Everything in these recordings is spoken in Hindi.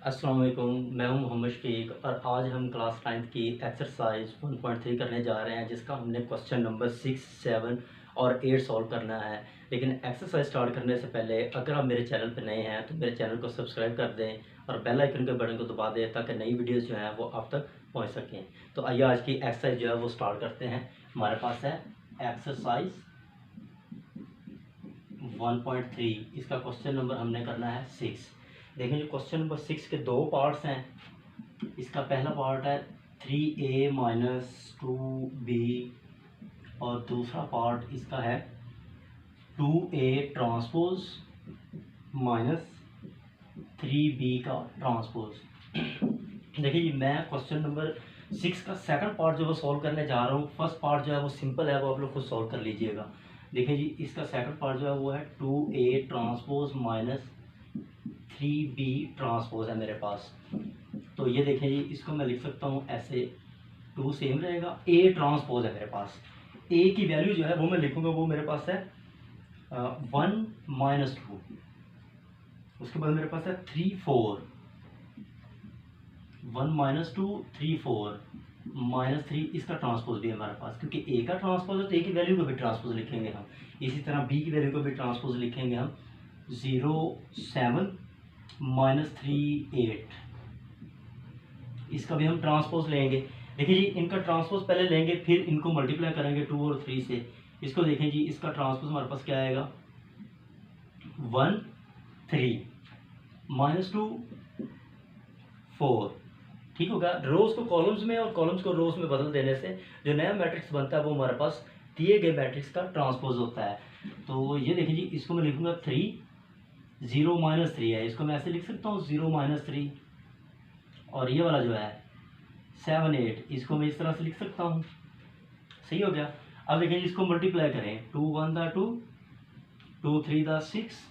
अस्सलाम वालेकुम। मैं हूं मोहम्मद शफीक और आज हम क्लास 9th की एक्सरसाइज 1.3 करने जा रहे हैं, जिसका हमने क्वेश्चन नंबर 6, 7 और 8 सॉल्व करना है। लेकिन एक्सरसाइज स्टार्ट करने से पहले अगर आप मेरे चैनल पर नए हैं तो मेरे चैनल को सब्सक्राइब कर दें और बेल आइकन के बटन को दबा दें ताकि नई वीडियोज़ जो हैं वो आप तक पहुँच सकें। तो आइए आज की एक्सरसाइज जो है वो स्टार्ट करते हैं। हमारे पास है एक्सरसाइज 1.3, इसका क्वेश्चन नंबर हमने करना है 6। देखें जी, क्वेश्चन नंबर 6 के दो पार्ट्स हैं। इसका पहला पार्ट है 3a माइनस 2b और दूसरा पार्ट इसका है 2a ट्रांसपोज माइनस 3b का ट्रांसपोज। देखिए जी, मैं क्वेश्चन नंबर 6 का सेकंड पार्ट जो वो सॉल्व करने जा रहा हूँ। फर्स्ट पार्ट जो है वो सिंपल है, वो आप लोग खुद सॉल्व कर लीजिएगा। देखिए जी, इसका सेकंड पार्ट जो है वो है 2a transpose minus 3b transpose है मेरे पास। तो ये देखें जी, इसको मैं लिख सकता हूँ ऐसे, 2 सेम रहेगा, a ट्रांसपोज है मेरे पास। a की वैल्यू जो है वो मैं लिखूँगा, वो मेरे पास है 1 माइनस 2। उसके बाद मेरे पास है 3 4, 1 माइनस 2 3 4 माइनस 3, इसका ट्रांसपोज भी है हमारे पास, क्योंकि a का ट्रांसपोज है तो a की वैल्यू को भी ट्रांसपोज लिखेंगे हम। इसी तरह b की वैल्यू को भी ट्रांसपोज लिखेंगे हम। 0 7 माइनस 3 8, इसका भी हम ट्रांसपोज लेंगे। देखिए जी, इनका ट्रांसपोज पहले लेंगे, फिर इनको मल्टीप्लाई करेंगे 2 और 3 से। इसको देखें जी, इसका ट्रांसपोज हमारे पास क्या आएगा, 1 3 माइनस 2 4। ठीक होगा। रोज को कॉलम्स में और कॉलम्स को रोज में बदल देने से जो नया मैट्रिक्स बनता है वो हमारे पास दिए गए मैट्रिक्स का ट्रांसपोज होता है। तो ये देखिए जी, इसको मैं लिखूंगा 3 0 माइनस 3 है, इसको मैं ऐसे लिख सकता हूँ 0 माइनस 3। और ये वाला जो है 7 8, इसको मैं इस तरह से लिख सकता हूँ। सही हो गया। अब देखिए इसको मल्टीप्लाई करें, 2 1 दा 2, 2 3 दा 6,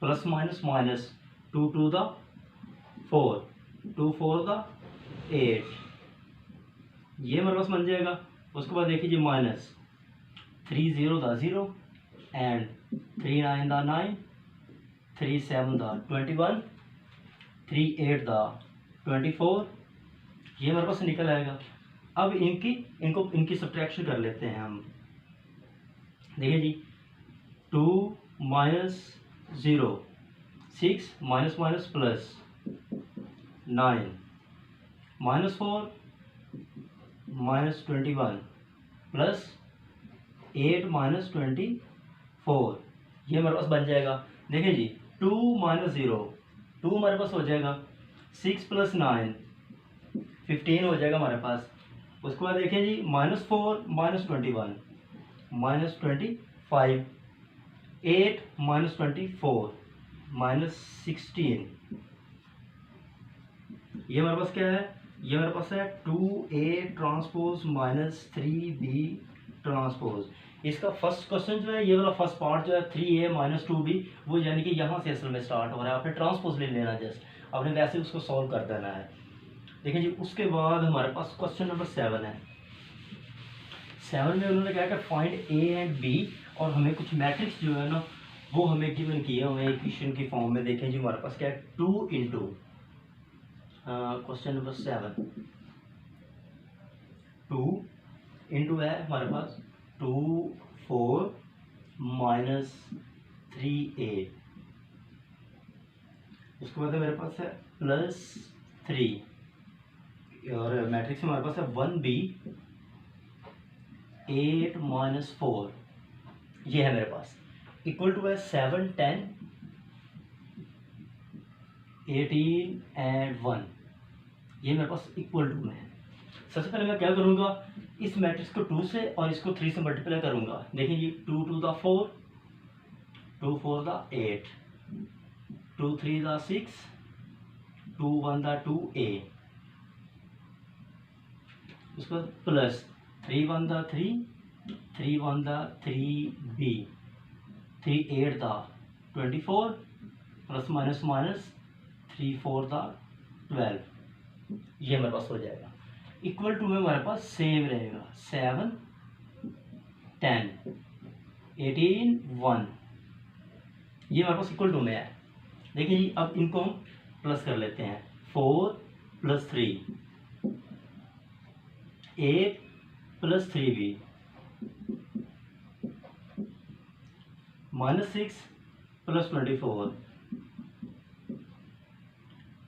प्लस माइनस माइनस 2 2 दा 4, 2 4 दा 8, ये हमारे पास बन जाएगा। उसके बाद देखिए माइनस 3 0 दा 0 एंड 3 9 दा 9, 3 7 दा 21, 3 8 दा 24, ये हमारे पास निकल आएगा। अब इनकी सब्ट्रैक्शन कर लेते हैं हम। देखिए जी, 2 minus 0 6 minus minus plus 9 minus 4 minus 21 plus 8 minus 24, ये हमारे पास बन जाएगा। देखिए जी, 2 माइनस 0, 2 हमारे पास हो जाएगा, 6 प्लस 9 15 हो जाएगा हमारे पास। उसके बाद देखें जी, minus 4 minus 21 minus 25, 8 minus 24 minus 16, ये हमारे पास क्या है, ये हमारे पास है 2a transpose minus 3b transpose. इसका फर्स्ट क्वेश्चन जो है, ये वाला फर्स्ट पार्ट जो है 3a माइनस 2b, वो यानी कि यहाँ से असल में स्टार्ट हो रहा है। आपने ट्रांसपोज ले लेना, जस्ट आपने वैसे उसको सॉल्व कर देना है। देखिए जी, उसके बाद हमारे पास क्वेश्चन नंबर 7 है। 7 में उन्होंने कहा कि फाइंड a एंड b, और हमें कुछ मैट्रिक्स जो है ना वो हमें गिवन किए हुए इक्वेशन की फॉर्म में। देखें जी, हमारे पास क्या है, 2 इंटू क्वेश्चन नंबर 7, 2 इंटू है हमारे पास 2 4 माइनस 3a। उसके बाद मेरे पास है प्लस 3, और मैट्रिक्स में हमारे पास है 1b 8 माइनस 4, ये है मेरे पास, इक्वल टू है 7 10 18 एंड 1, ये मेरे पास इक्वल टू में है। सबसे पहले मैं क्या करूँगा, इस मैट्रिक्स को 2 से और इसको 3 से मल्टीप्लाई करूँगा। देखिए जी, 2 2 दा 4, 2 4 दा 8, 2 3 दा 6, 2 1 दा 2a, उसके बाद प्लस 3 1 दा 3, 3 1 दा 3b, 3 8 दा 24, प्लस माइनस माइनस 3 4 दा 12, ये हमारे पास हो जाएगा। इक्वल टू में हमारे पास सेम रहेगा, 7 10 18 1, ये हमारे पास इक्वल टू में है। देखिए जी, अब इनको हम प्लस कर लेते हैं। 4 + 3 a + 3b -6 + 24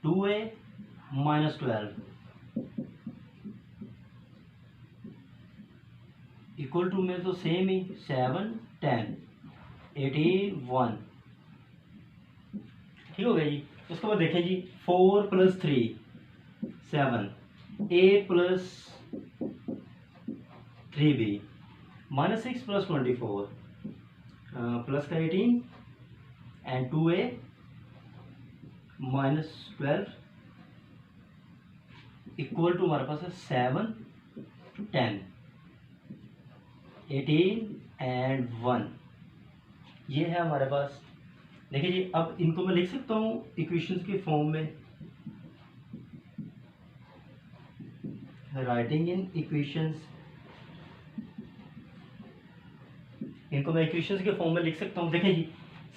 2a - 12 equal to में तो सेम ही 7 10 18 1। ठीक हो गया जी। उसके बाद देखें जी 4 + 3 7 a + 3b -6 + 24 प्लस का 18 एंड 2a -12 इक्वल टू हमारे पास है 7 10 18 एंड 1। ये है हमारे पास। देखिए जी अब इनको मैं लिख सकता हूँ इक्वेशंस के फॉर्म में, राइटिंग इन इक्वेशंस। इनको मैं इक्वेशंस के फॉर्म में लिख सकता हूँ। देखिए जी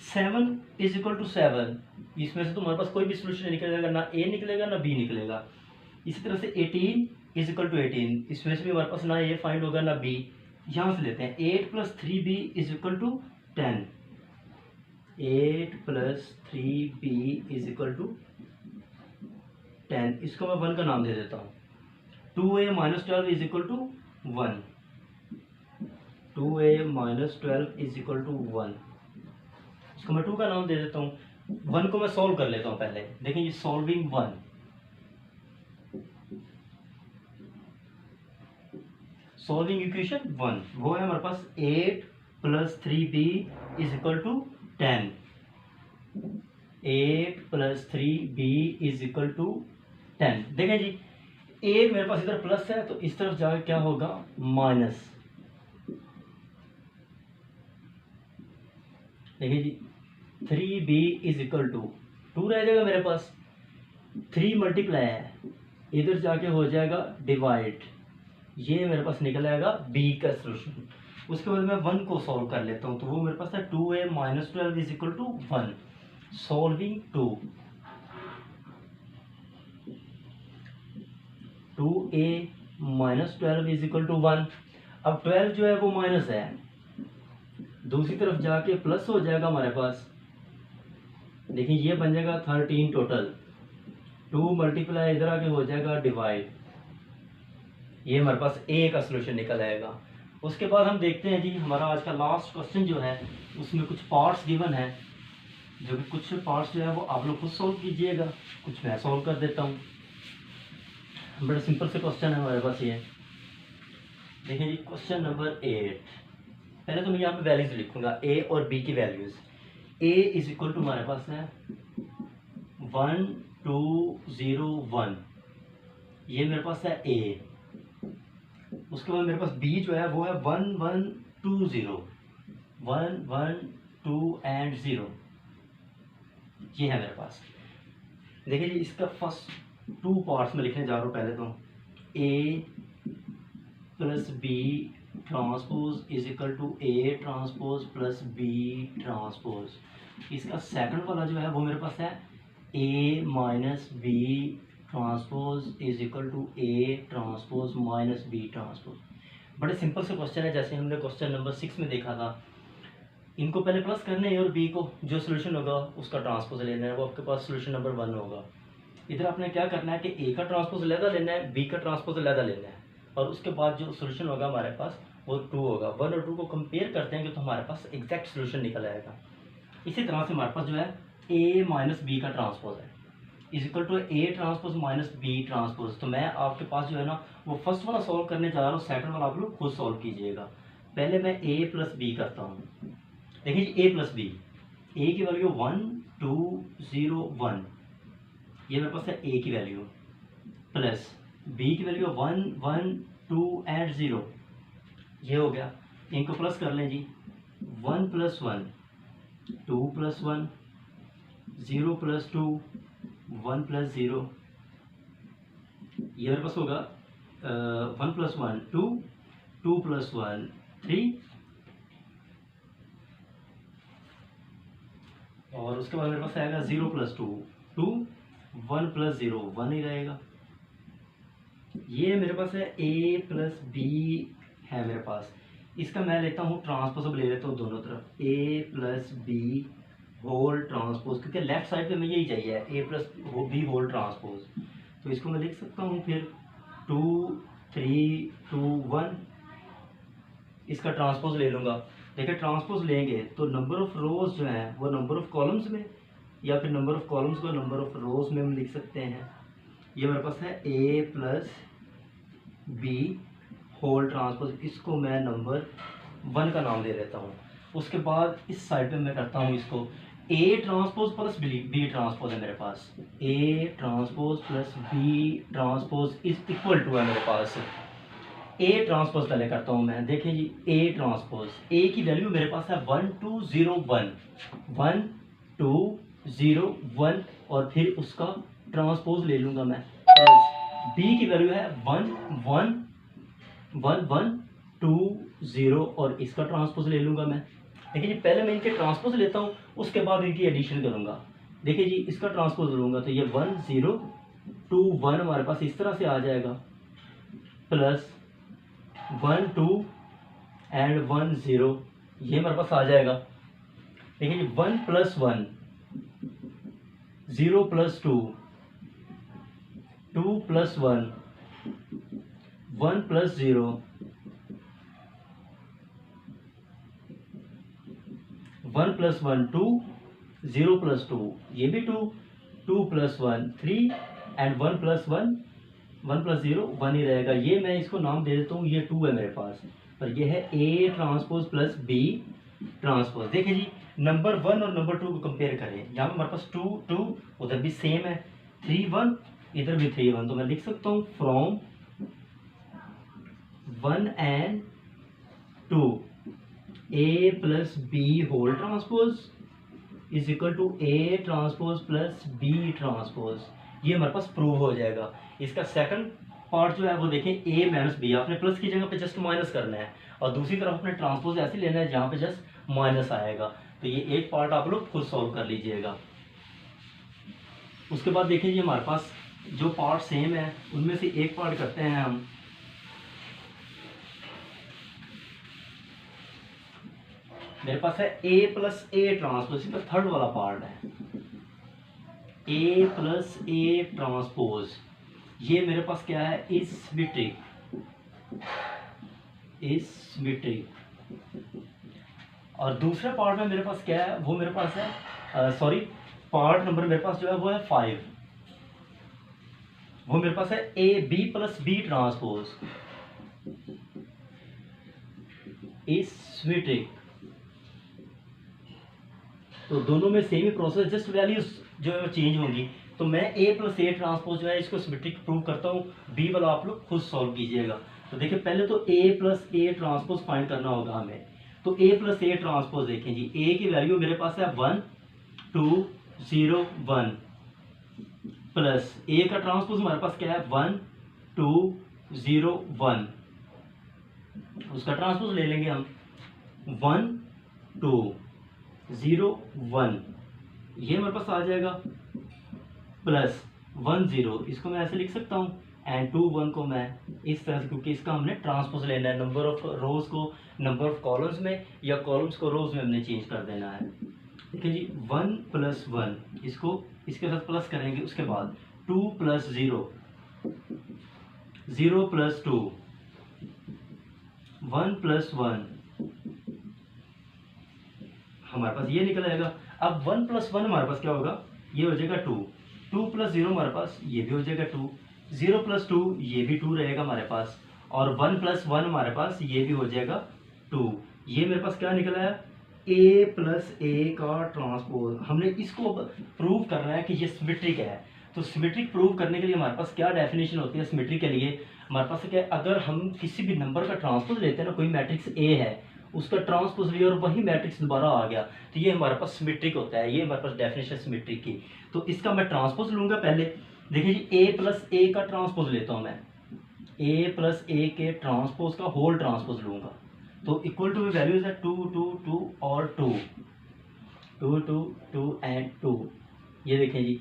7 = 7, इसमें से तो हमारे पास कोई भी सोल्यूशन नहीं निकलेगा, ना a निकलेगा ना b निकलेगा। इसी तरह से 18 = 18, इसमें से भी हमारे पास ना a फाइंड होगा ना b। यहाँ से लेते हैं 8 + 3b = 10 8 + 3b = 10। इसको मैं 1 का नाम दे देता हूँ। 2a - 12 = 1 2a - 12 = 1। इसको मैं 2 का नाम दे देता हूँ। 1 को मैं सॉल्व कर लेता हूँ पहले। देखिए ये सॉल्विंग 1, सॉल्विंग इक्वेशन 1 वो है हमारे पास 8 + 3b = 10 8 + 3b = 10। देखें जी 8 मेरे पास इधर प्लस है तो इस तरफ जाकर क्या होगा माइनस। देखिए जी 3b = 2 रह जाएगा मेरे पास। 3 मल्टीप्लाई है, इधर जाके हो जाएगा डिवाइड, ये मेरे पास निकल आएगा b का सोल्यूशन। उसके बाद मैं 1 को सॉल्व कर लेता हूँ तो वो मेरे पास है 2a - 12 = 1 सॉल्विंग 2a - 12 = 1। अब 12 जो है वो माइनस है, दूसरी तरफ जाके प्लस हो जाएगा हमारे पास। देखिए ये बन जाएगा 13 टोटल। 2 मल्टीप्लाई इधर आके हो जाएगा डिवाइड, ये हमारे पास ए का सोल्यूशन निकल आएगा। उसके बाद हम देखते हैं जी हमारा आज का लास्ट क्वेश्चन जो है उसमें कुछ पार्ट्स गिवन है, जो कि कुछ पार्ट्स जो है वो आप लोग खुद सॉल्व कीजिएगा, कुछ मैं सॉल्व कर देता हूँ। बड़ा सिंपल से क्वेश्चन है हमारे पास ये। देखिए जी क्वेश्चन नंबर 8। पहले तो मैं यहाँ पे वैल्यूज लिखूंगा ए और बी की वैल्यूज। ए = हमारे पास है 1 2 0 1, ये मेरे पास है ए। उसके बाद मेरे पास बी जो है वो है 1 1 2 0 1 1 2 एंड 0, ये है मेरे पास। देखिए जी इसका फर्स्ट 2 पार्ट्स में लिखने जा रहा हूँ। पहले तो a + b transpose = a transpose + b transpose. इसका सेकंड वाला जो है वो मेरे पास है a - b transpose = a transpose - b transpose. बड़े सिंपल से क्वेश्चन है, जैसे हमने क्वेश्चन नंबर 6 में देखा था। इनको पहले प्लस करने हैं और b को, जो सोल्यूशन होगा उसका ट्रांसपोज लेना है, वो आपके पास सोल्यूशन नंबर 1 होगा। इधर आपने क्या करना है कि a का ट्रांसपोज अलहदा लेना है, b का ट्रांसपोज अलहदा लेना है, और उसके बाद जो सोल्यूशन होगा हमारे पास वो 2 होगा। 1 और 2 को कंपेयर करते हैं तो हमारे पास एग्जैक्ट सोल्यूशन निकल आएगा। इसी तरह से हमारे पास जो है a - b का ट्रांसपोज है = a ट्रांसपोज - b ट्रांसपोज। तो मैं आपके पास जो है ना वो फर्स्ट वाला सॉल्व करने जा रहा हूँ, सेकंड वाला आप लोग खुद सॉल्व कीजिएगा। पहले मैं a + b करता हूँ। देखिए a + b, a की वैल्यू 1 2 0 1, ये मेरे पास है a की वैल्यू, प्लस b की वैल्यू 1 1 2 एंड 0, ये हो गया। इनको प्लस कर लें जी। 1 + 1 2 + 1 0 + 2 1 + 0, ये मेरे पास होगा 1 + 1 2 2 + 1 3, और उसके बाद मेरे पास आएगा 0 + 2 2 1 प्लस 0 1 ही रहेगा। ये मेरे पास है ए प्लस बी है मेरे पास, इसका मैं लेता हूँ ट्रांसपोज, अब ले लेता हूँ दोनों तरफ ए प्लस बी होल ट्रांसपोज, क्योंकि लेफ्ट साइड पे मुझे यही चाहिए ए प्लस बी होल ट्रांसपोज। तो इसको मैं लिख सकता हूँ फिर 2 3 2 1, इसका ट्रांसपोज ले लूँगा। देखिए ट्रांसपोज लेंगे तो नंबर ऑफ रोज जो है वो नंबर ऑफ कॉलम्स में, या फिर नंबर ऑफ कॉलम्स को नंबर ऑफ रोज में हम लिख सकते हैं। ये मेरे पास है ए प्लस बी होल ट्रांसपोज, इसको मैं नंबर 1 का नाम दे देता हूँ। उसके बाद इस साइड पे मैं करता हूँ इसको A transpose plus B transpose है मेरे पास, A transpose plus B transpose is equal to है मेरे पास ए ट्रांसपोज पहले करता हूँ मैं। देखिए जी ए ट्रांसपोज, ए की वैल्यू मेरे पास है 1 2 0 1 1 2 0 1, और फिर उसका ट्रांसपोज ले लूँगा मैं। बी की वैल्यू है 1 1 1 1 2 0, और इसका ट्रांसपोज ले लूँगा मैं। देखिए जी पहले मैं इनके ट्रांसपोज लेता हूँ, उसके बाद इनकी एडिशन करूँगा। देखिए जी इसका ट्रांसपोज लूँगा तो ये 1 0 2 1 हमारे पास इस तरह से आ जाएगा, प्लस 1 2 एंड 1 0, ये हमारे पास आ जाएगा। देखिए जी 1 plus 1 0 plus 2 2 plus 1 1 plus 0 1 plus 1 2 0 plus 2 ये भी 2 2 प्लस 1 3 एंड 1 प्लस 1 1 प्लस 0 1 ही रहेगा। ये मैं इसको नाम दे देता हूँ, ये 2 है मेरे पास, और ये है A transpose plus B transpose. देखिए जी नंबर 1 और नंबर 2 को कंपेयर करें, यहाँ पे हमारे पास 2 2 उधर भी सेम है, 3 1 इधर भी 3 1, तो मैं लिख सकता हूँ from 1 and 2 A plus B whole transpose is equal to A transpose plus B transpose. ये हमारे पास प्रूव हो जाएगा। इसका सेकंड पार्ट जो है वो देखें ए माइनस बी, आपने प्लस की जगह पे जस्ट माइनस करना है, और दूसरी तरफ अपने ट्रांसपोज ऐसे लेना है जहाँ पे जस्ट माइनस आएगा। तो ये एक पार्ट आप लोग खुद सॉल्व कर लीजिएगा। उसके बाद देखिए ये हमारे पास जो पार्ट सेम है उनमें से एक पार्ट करते हैं हम। मेरे पास है ए प्लस ए ट्रांसपोज, इसमें थर्ड वाला पार्ट है ए प्लस ए ट्रांसपोज। ये मेरे पास क्या है इज सिमेट्रिक, और दूसरे पार्ट में मेरे पास क्या है वो मेरे पास है सॉरी पार्ट नंबर मेरे पास जो है वो है 5, वो मेरे पास है A B plus B transpose is symmetric. तो दोनों में सेम ही प्रोसेस, जस्ट वैल्यूज जो है चेंज होंगी। तो मैं ए प्लस ए ट्रांसपोज जो है इसको सिमेट्रिक प्रूव करता हूँ, बी वाला आप लोग खुद सॉल्व कीजिएगा। तो देखिए पहले तो ए प्लस ए ट्रांसपोज फाइंड करना होगा हमें। तो ए प्लस ए ट्रांसपोज देखें जी, ए की वैल्यू मेरे पास है 1 2 0 1, प्लस ए का ट्रांसपोज हमारे पास क्या है 1 2 0 1, उसका ट्रांसपोज ले लेंगे हम 1 2 0 1, ये हमारे पास आ जाएगा, प्लस 1 0, इसको मैं ऐसे लिख सकता हूँ, एंड 2 1 को मैं इस तरह से, क्योंकि इसका हमने ट्रांसपोज लेना है, नंबर ऑफ रोज को नंबर ऑफ कॉलम्स में या कॉलम्स को रोज में हमने चेंज कर देना है। देखिए जी 1 प्लस 1, इसको इसके साथ प्लस करेंगे, उसके बाद 2 प्लस 0 0 प्लस 2 1 प्लस 1, हमारे पास ये निकल आएगा। अब 1 प्लस 1 हमारे पास क्या होगा, ये हो जाएगा 2, 2 प्लस 0 हमारे पास ये भी हो जाएगा 2, 0 प्लस 2 ये भी 2 रहेगा हमारे पास, और 1 प्लस 1 हमारे पास ये भी हो जाएगा 2। ये मेरे पास क्या निकला है ए प्लस ए का ट्रांसपोज। हमने इसको प्रूव करना है कि ये सिमेट्रिक है। तो सिमेट्रिक प्रूव करने के लिए हमारे पास क्या डेफिनेशन होती है सिमेट्रिक के लिए, हमारे पास क्या है, अगर हम किसी भी नंबर का ट्रांसपोज लेते हैं ना, कोई मैट्रिक्स ए है उसका ट्रांसपोज लिया और वही मैट्रिक्स दोबारा आ गया, तो ये हमारे पास सिमेट्रिक होता है। ये हमारे पास डेफिनेशन सिमेट्रिक की। तो इसका मैं ट्रांसपोज लूँगा पहले। देखिए जी ए प्लस ए का ट्रांसपोज लेता हूँ मैं, ए प्लस ए के ट्रांसपोज का होल ट्रांसपोज लूँगा। तो इक्वल टू वैल्यूज है 2 2 2 और 2 2 2 2 एंड 2। ये देखें जी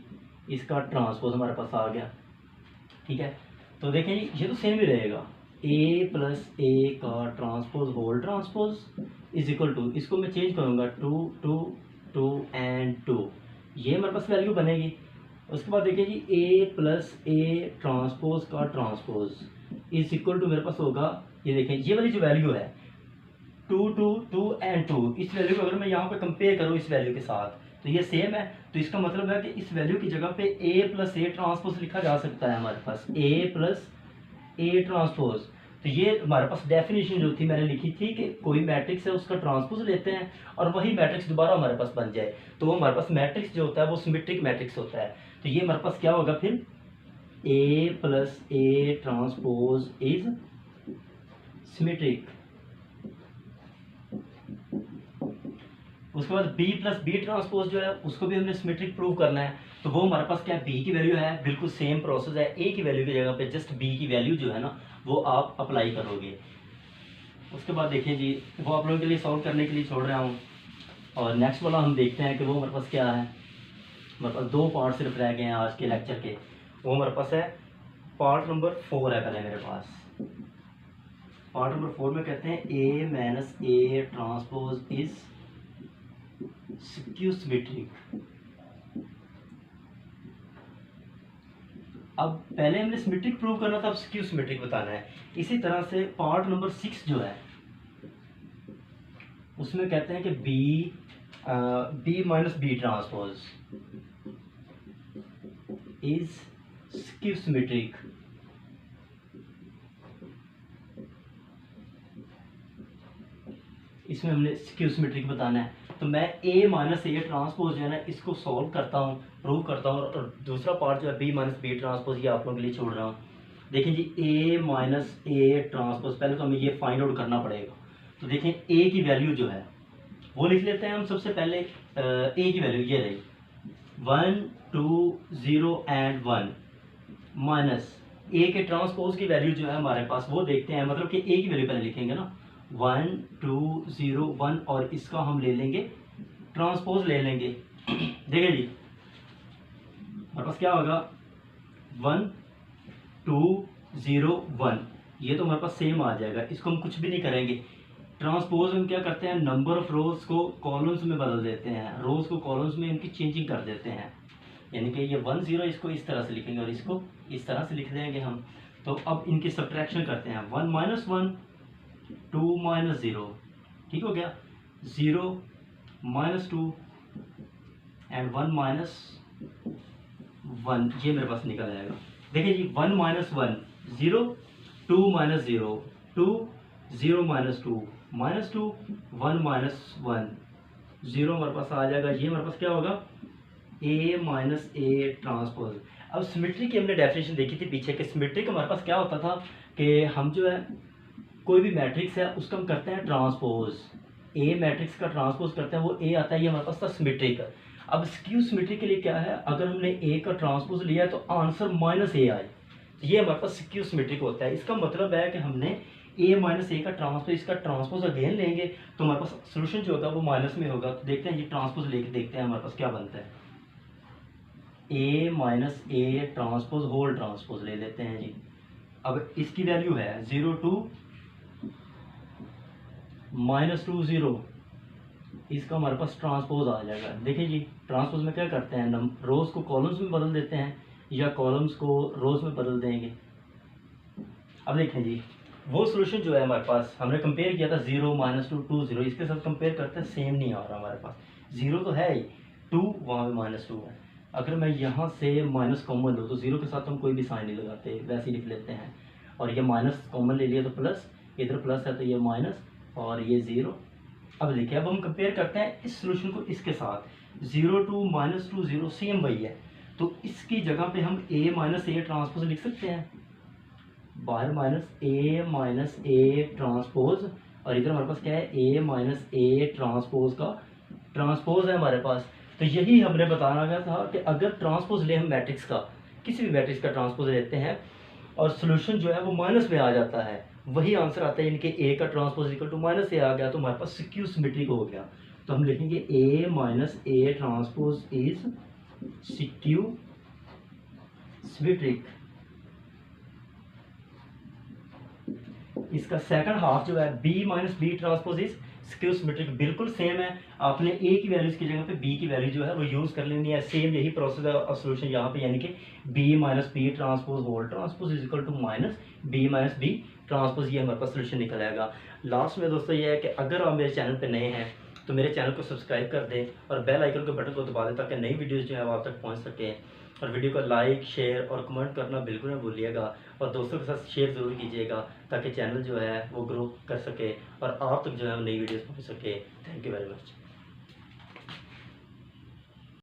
इसका ट्रांसपोज हमारे पास आ गया। ठीक है, तो देखें जी ये तो सेम ही रहेगा, ए प्लस ए का transpose whole transpose is equal to, इसको मैं चेंज करूँगा 2 2 2 एंड 2, ये हमारे पास वैल्यू बनेगी। उसके बाद देखिए जी ए प्लस ए ट्रांसपोज का ट्रांसपोज इज इक्वल टू मेरे पास होगा, ये देखें ये वाली जो वैल्यू है 2 2 2 एंड 2, इस वैल्यू को अगर मैं यहाँ पे कंपेयर करूँ इस वैल्यू के साथ तो ये सेम है, तो इसका मतलब है कि इस वैल्यू की जगह पे ए प्लस ए ट्रांसपोज लिखा जा सकता है हमारे पास, ए प्लस ए ट्रांसपोज। तो ये हमारे पास डेफिनेशन जो थी मैंने लिखी थी कि कोई मैट्रिक्स है उसका ट्रांसपोज लेते हैं और वही मैट्रिक्स दोबारा हमारे पास बन जाए, तो वो हमारे पास मैट्रिक्स जो होता है वो सिमेट्रिक मैट्रिक्स होता है। तो ये हमारे पास क्या होगा फिर, A plus A transpose is symmetric. उसके बाद बी प्लस बी ट्रांसपोज जो है उसको भी हमने सिमेट्रिक प्रूव करना है, तो वो हमारे पास क्या है, बी की वैल्यू है, बिल्कुल सेम प्रोसेस है, ए की वैल्यू की जगह पे जस्ट बी की वैल्यू जो है ना वो आप अप्लाई करोगे। उसके बाद देखिए जी वो आप लोगों के लिए सॉल्व करने के लिए छोड़ रहा हूँ, और नेक्स्ट वाला हम देखते हैं कि वो हमारे पास क्या है। हमारे पास 2 पार्ट सिर्फ रह गए हैं आज के लेक्चर के, वो हमारे पास है पार्ट नंबर 4 है पहले मेरे पास। पार्ट नंबर 4 में कहते हैं A minus A transpose is skew symmetric. अब पहले हमने सिमेट्रिक प्रूव करना था, अब स्क्यू सिमेट्रिक बताना है। इसी तरह से पार्ट नंबर 6 जो है उसमें कहते हैं कि B minus B transpose is skew symmetric. इसमें हमने स्क्यू सिमेट्रिक बताना है, तो मैं ए माइनस ए ट्रांसपोज जो है ना इसको सॉल्व करता हूँ, प्रूव करता हूँ, और दूसरा पार्ट जो है बी माइनस बी ट्रांसपोज ये आप लोगों के लिए छोड़ रहा हूँ। देखिए जी ए माइनस ए ट्रांसपोज पहले तो हमें ये फाइंड आउट करना पड़ेगा, तो देखें ए की वैल्यू जो है वो लिख लेते हैं हम सबसे पहले। ए की वैल्यू ये रही 1 2 0 एंड 1 माइनस ए के ट्रांसपोज की वैल्यू जो है हमारे पास वो देखते हैं, मतलब कि ए की वैल्यू पहले लिखेंगे ना 1 2 0 1, और इसका हम ले लेंगे ट्रांसपोज ले लेंगे। देखिए जी हमारे पास क्या होगा 1 2 0 1, ये तो हमारे पास सेम आ जाएगा, इसको हम कुछ भी नहीं करेंगे। ट्रांसपोज हम क्या करते हैं, नंबर ऑफ रोज को कॉलम्स में बदल देते हैं, रोज को कॉलम्स में इनकी चेंजिंग कर देते हैं, यानी कि ये 1 0 इसको इस तरह से लिखेंगे और इसको इस तरह से लिख देंगे हम। तो अब इनकी सब्ट्रैक्शन करते हैं, 1 माइनस 1 2 माइनस 0, ठीक हो गया, 0 माइनस 2 एंड 1 माइनस 1, ये मेरे पास निकल आएगा। देखिए जी 1 minus 1 0, 2 minus 0 2, 0 minus 2 minus 2, 1 minus 1 0 हमारे पास आ जाएगा। ये हमारे पास क्या होगा, ए माइनस ए ट्रांसपोज। अब सिमेट्री की हमने डेफिनेशन देखी थी पीछे के, सिमेट्री का हमारे पास क्या होता था कि हम जो है कोई भी मैट्रिक्स है उसका हम करते हैं ट्रांसपोज, ए मैट्रिक्स का ट्रांसपोज करते हैं, वो ए आता है, ये हमारे पास था सिमेट्रिक। अब स्क्यू सिमेट्री के लिए क्या है, अगर हमने ए का ट्रांसपोज लिया है तो आंसर माइनस ए आए, ये हमारे पास स्क्यू सिमेट्रिक होता है। इसका मतलब है कि हमने ए माइनस ए का ट्रांसपोज, इसका ट्रांसपोज अगेन लेंगे तो हमारे पास सोल्यूशन जो होगा वो माइनस में होगा। तो देखते हैं ये ट्रांसपोज लेके देखते हैं हमारे पास क्या बनता है। A minus A transpose whole transpose ले लेते हैं जी। अब इसकी वैल्यू है 0 2 माइनस 2 0, इसका हमारे पास ट्रांसपोज आ जाएगा। देखिए जी ट्रांसपोज में क्या करते हैं, रोज को कॉलम्स में बदल देते हैं या कॉलम्स को रोज में बदल देंगे। अब देखें जी वो सोल्यूशन जो है हमारे पास, हमने कंपेयर किया था 0 माइनस 2 2 0, इसके साथ कंपेयर करते हैं सेम नहीं आ रहा हमारे पास, 0 तो है ही, 2 वहाँ पे माइनस 2 है। अगर मैं यहाँ से माइनस कॉमन लूँ तो 0 के साथ हम कोई भी साइन नहीं लगाते, वैसे ही लिख लेते हैं, और ये माइनस कॉमन ले लिया तो प्लस, इधर प्लस है तो ये माइनस और ये 0। अब देखिए अब हम कंपेयर करते हैं इस सोल्यूशन को इसके साथ, 0 2 माइनस 2 0 सेम वही है, तो इसकी जगह पे हम ए माइनस ए ट्रांसपोज लिख सकते हैं, बाहर माइनस ए ट्रांसपोज, और इधर हमारे पास क्या है, ए माइनस ए ट्रांसपोज का ट्रांसपोज है हमारे पास। तो यही हमने बताना गया था कि अगर ट्रांसपोज ले हम मैट्रिक्स का, किसी भी मैट्रिक्स का ट्रांसपोज लेते हैं और सोल्यूशन जो है वो माइनस में आ जाता है, वही आंसर आता है, यानी कि ए का ट्रांसपोज इक्वल टू माइनस ए आ गया, तो हमारे पास स्क्यू सिमेट्रिक हो गया। तो हम लिखेंगे A minus A transpose is skew symmetric, इसका सेकंड हाफ जो है B minus B transpose is skew symmetric, बिल्कुल सेम है। आपने ए की वैल्यूज की जगह पे बी की वैल्यू जो है वो यूज कर लेनी है। सेम यही प्रोसेस ऑफ सॉल्यूशन यहाँ पे, यानी कि B minus B transpose whole transpose is equal to minus B minus B transpose, ये हमारे पास सोल्यूशन निकल आएगा। लास्ट में दोस्तों ये है कि अगर आप मेरे चैनल पे नए हैं तो मेरे चैनल को सब्सक्राइब कर दें और बेल आइकन के बटन को दबा दें ताकि नई वीडियोस जो है वो आप तक पहुंच सके। और वीडियो को लाइक शेयर और कमेंट करना बिल्कुल ना भूलिएगा और दोस्तों के साथ शेयर ज़रूर कीजिएगा ताकि चैनल जो है वो ग्रो कर सके और आप तक जो है नई वीडियोस पहुंच सके। Thank you very much.